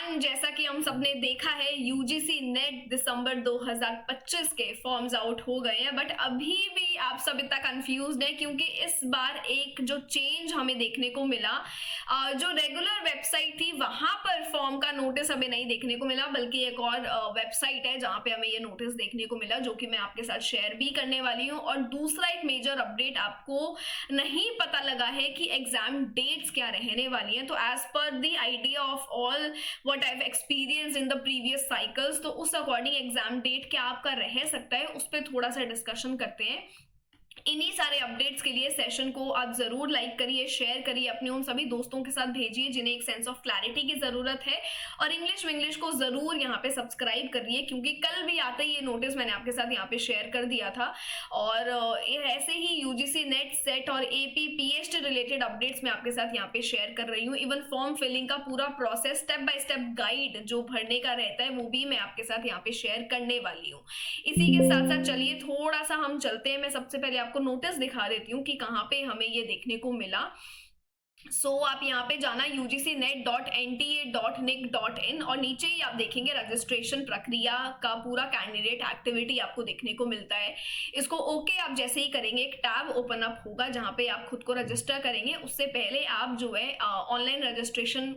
Everyone, जैसा कि हम सबने देखा है यूजीसी नेट दिसंबर 2025 के फॉर्म्स आउट हो गए हैं, बट अभी भी आप सब इतना कंफ्यूज्ड हैं क्योंकि इस बार एक जो चेंज हमें देखने को मिला, जो रेगुलर वेबसाइट थी वहां पर फॉर्म का नोटिस हमें नहीं देखने को मिला, बल्कि एक और वेबसाइट है जहां पे हमें ये नोटिस देखने को मिला, जो कि मैं आपके साथ शेयर भी करने वाली हूँ। और दूसरा एक मेजर अपडेट, आपको नहीं पता लगा है कि एग्जाम डेट्स क्या रहने वाली हैं। तो as per the idea of all what I have experience in the previous cycles, तो उस अकॉर्डिंग एग्जाम डेट क्या आपका रह सकता है उस पर थोड़ा सा डिस्कशन करते हैं। इन्हीं सारे अपडेट्स के लिए सेशन को आप जरूर लाइक करिए, शेयर करिए, अपने उन सभी दोस्तों के साथ भेजिए जिन्हें एक सेंस ऑफ क्लैरिटी की जरूरत है। और इंग्लिश को जरूर यहाँ पे सब्सक्राइब करिए, क्योंकि कल भी आते ही ये नोटिस मैंने आपके साथ यहाँ पे शेयर कर दिया था। और ऐसे ही यूजीसी नेट सेट और एपी पीएचडी रिलेटेड अपडेट्स मैं आपके साथ यहाँ पे शेयर कर रही हूँ। इवन फॉर्म फिलिंग का पूरा process, step by step guide जो भरने का रहता है, वो भी मैं आपके साथ यहाँ पे शेयर करने वाली हूँ। इसी के साथ साथ चलिए थोड़ा सा हम चलते हैं। मैं सबसे पहले आपको नोटिस दिखा देती हूँ कि कहाँ पे हमें ये देखने को मिला। आप यहाँ पे जाना ugcnet.nta.nic.in और नीचे ही आप देखेंगे रजिस्ट्रेशन प्रक्रिया का पूरा कैंडिडेट एक्टिविटी आपको देखने को मिलता है। इसको ओके आप जैसे ही करेंगे एक टैब ओपन अप होगा जहाँ पे आप खुद को रजिस्टर करेंगे। उससे पहले आप जो है ऑनलाइन रजिस्ट्रेशन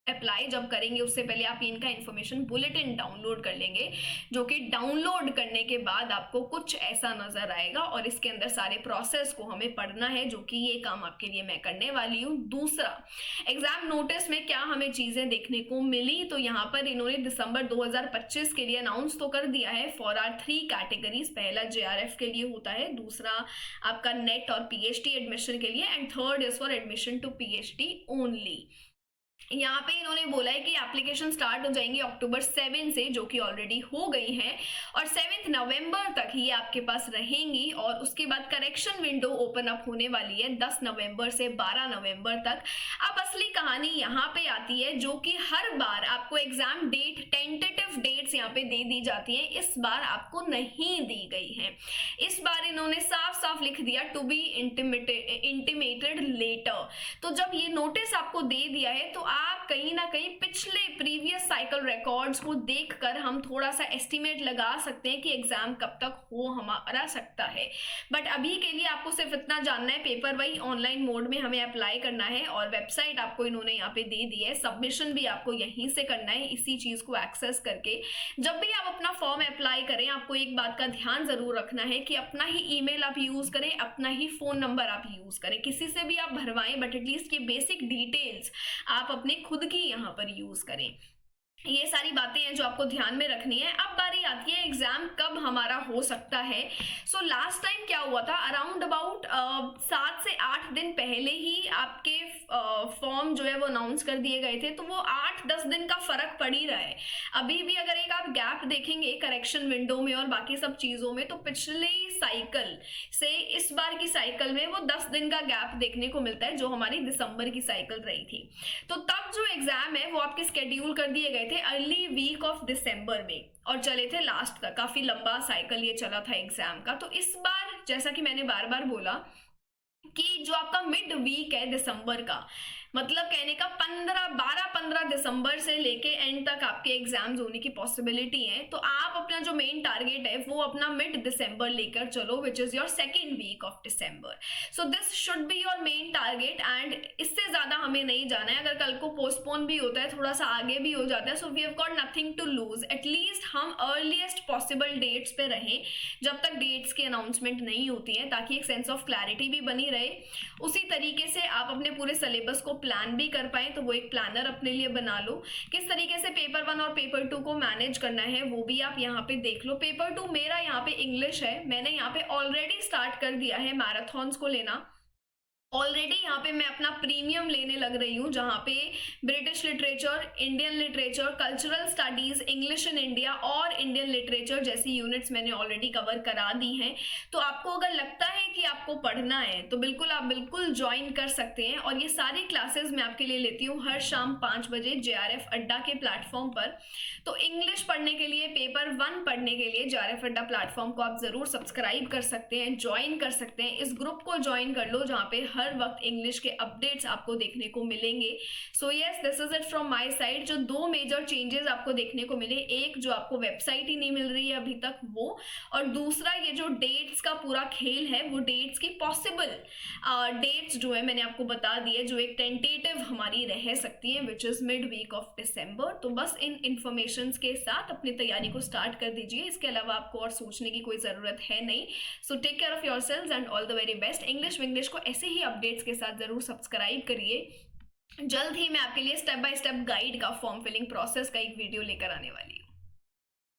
अप्लाई जब करेंगे उससे पहले आप इनका इन्फॉर्मेशन बुलेटिन डाउनलोड कर लेंगे, जो कि डाउनलोड करने के बाद आपको कुछ ऐसा नजर आएगा और इसके अंदर सारे प्रोसेस को हमें पढ़ना है, जो कि ये काम आपके लिए मैं करने वाली हूँ। दूसरा, एग्जाम नोटिस में क्या हमें चीजें देखने को मिली, तो यहाँ पर इन्होंने दिसंबर 2025 के लिए अनाउंस तो कर दिया है फॉर आर 3 कैटेगरीज। पहला जेआरएफ के लिए होता है, दूसरा आपका नेट और पीएचडी एडमिशन के लिए, and third is for admission to PhD only. यहाँ पे इन्होंने बोला है कि एप्लीकेशन स्टार्ट हो जाएंगी अक्टूबर 7 से, जो कि ऑलरेडी हो गई हैं, और 7 नवंबर तक ये आपके पास रहेंगी। और उसके बाद करेक्शन विंडो ओपन अप होने वाली है 10 नवंबर से 12 नवंबर तक। अब असली कहानी यहाँ पे आती है, जो कि हर बार आपको एग्जाम डेट, टेंटेटिव डेट्स यहाँ पे दे दी जाती हैं, इस बार आपको नहीं दी गई है। इस बार इन्होंने साफ साफ लिख दिया टू बी इंटीमेटेड लेटर। तो जब ये नोटिस आपको दे दिया है तो आप कहीं ना कहीं पिछले प्रीवियस साइकिल रिकॉर्ड्स को देखकर हम थोड़ा सा एस्टिमेट लगा सकते हैं कि एग्जाम कब तक हो हमारा सकता है। बट अभी के लिए आपको सिर्फ इतना जानना है, पेपर वही ऑनलाइन मोड में हमें अप्लाई करना है और वेबसाइट आपको इन्होंने यहाँ पे दे दी है। सबमिशन भी आपको यहीं से करना है, इसी चीज को एक्सेस करके। जब भी आप अपना फॉर्म अप्लाई करें, आपको एक बात का ध्यान जरूर रखना है कि अपना ही ईमेल आप यूज करें, अपना ही फोन नंबर आप यूज करें। किसी से भी आप भरवाएं, बट एटलीस्ट ये बेसिक डिटेल्स आप अपने खुद की यहाँ पर यूज करें। ये सारी बातें हैं जो आपको ध्यान में रखनी है। अब बारी आती है एग्जाम कब हमारा हो सकता है। लास्ट टाइम क्या हुआ था, अराउंड अबाउट 7 से 8 दिन पहले ही आपके फॉर्म जो है वो अनाउंस कर दिए गए थे, तो वो 8-10 दिन का फर्क पड़ ही रहा है। अभी भी अगर एक आप गैप देखेंगे करेक्शन विंडो में और बाकी सब चीजों में, तो पिछले साइकिल से इस बार की साइकिल में वो 10 दिन का गैप देखने को मिलता है, जो हमारी दिसंबर की साइकिल रही थी। तो तब जो एग्जाम है वो आपके स्केड्यूल कर दिए गए थे अर्ली वीक ऑफ दिसंबर में और चले थे लास्ट तक। काफी लंबा साइकिल ये चला था एग्जाम का। तो इस बार जैसा कि मैंने बार बार बोला कि जो आपका मिड वीक है दिसंबर का, मतलब कहने का 12-15 दिसंबर से लेके एंड तक आपके एग्जाम्स होने की पॉसिबिलिटी है। तो आप अपना जो मेन टारगेट है वो अपना मिड दिसंबर लेकर चलो, which is your second week of December. So this should be your main target, and इससे ज्यादा हमें नहीं जाना है। अगर कल को पोस्टपोन भी होता है, थोड़ा सा आगे भी हो जाता है, so we have got nothing to lose. At least हम अर्लीस्ट पॉसिबल डेट्स पे रहें जब तक डेट्स की अनाउंसमेंट नहीं होती है, ताकि एक सेंस ऑफ क्लैरिटी भी बनी रहे। उसी तरीके से आप अपने पूरे सिलेबस को प्लान भी कर पाए, तो वो एक प्लानर अपने लिए बना लो। किस तरीके से पेपर 1 और पेपर 2 को मैनेज करना है वो भी आप यहाँ पे देख लो। पेपर 2 मेरा यहाँ पे इंग्लिश है, मैंने यहाँ पे ऑलरेडी स्टार्ट कर दिया है मैराथन्स को लेना। ऑलरेडी यहाँ पे मैं अपना प्रीमियम लेने लग रही हूँ, जहाँ पे British literature, Indian literature, cultural studies, English in India और इंडियन लिटरेचर जैसी यूनिट्स मैंने ऑलरेडी कवर करा दी हैं। तो आपको अगर लगता है कि आपको पढ़ना है तो बिल्कुल आप बिल्कुल ज्वाइन कर सकते हैं। और ये सारी क्लासेस मैं आपके लिए लेती हूँ हर शाम 5 बजे जेआरएफ अड्डा के प्लेटफॉर्म पर। तो इंग्लिश पढ़ने के लिए, पेपर 1 पढ़ने के लिए जेआरएफ अड्डा प्लेटफॉर्म को आप जरूर सब्सक्राइब कर सकते हैं, ज्वाइन कर सकते हैं। इस ग्रुप को ज्वाइन कर लो जहाँ पे हर वक्त इंग्लिश के अपडेट्स आपको देखने को मिलेंगे। So yes, this is it from my side. जो 2 मेजर चेंजेस आपको देखने को मिले, एक जो आपको वेबसाइट ही नहीं मिल रही है अभी तक वो, और दूसरा ये जो डेट्स का पूरा खेल है, वो डेट्स की पॉसिबल डेट्स जो है मैंने आपको बता दी है, जो एक टेंटेटिव हमारी रह सकती है, which is mid week of December. तो बस इन इंफॉर्मेशन के साथ अपनी तैयारी को स्टार्ट कर दीजिए, इसके अलावा आपको और सोचने की कोई ज़रूरत है नहीं। So take care of your selves and all the very best. English Vinglish को ऐसे ही अपडेट्स के साथ ज़रूर सब्सक्राइब करिए। जल्द ही मैं आपके लिए स्टेप बाय स्टेप गाइड का फॉर्म फिलिंग प्रोसेस का एक वीडियो लेकर आने वाली हूँ।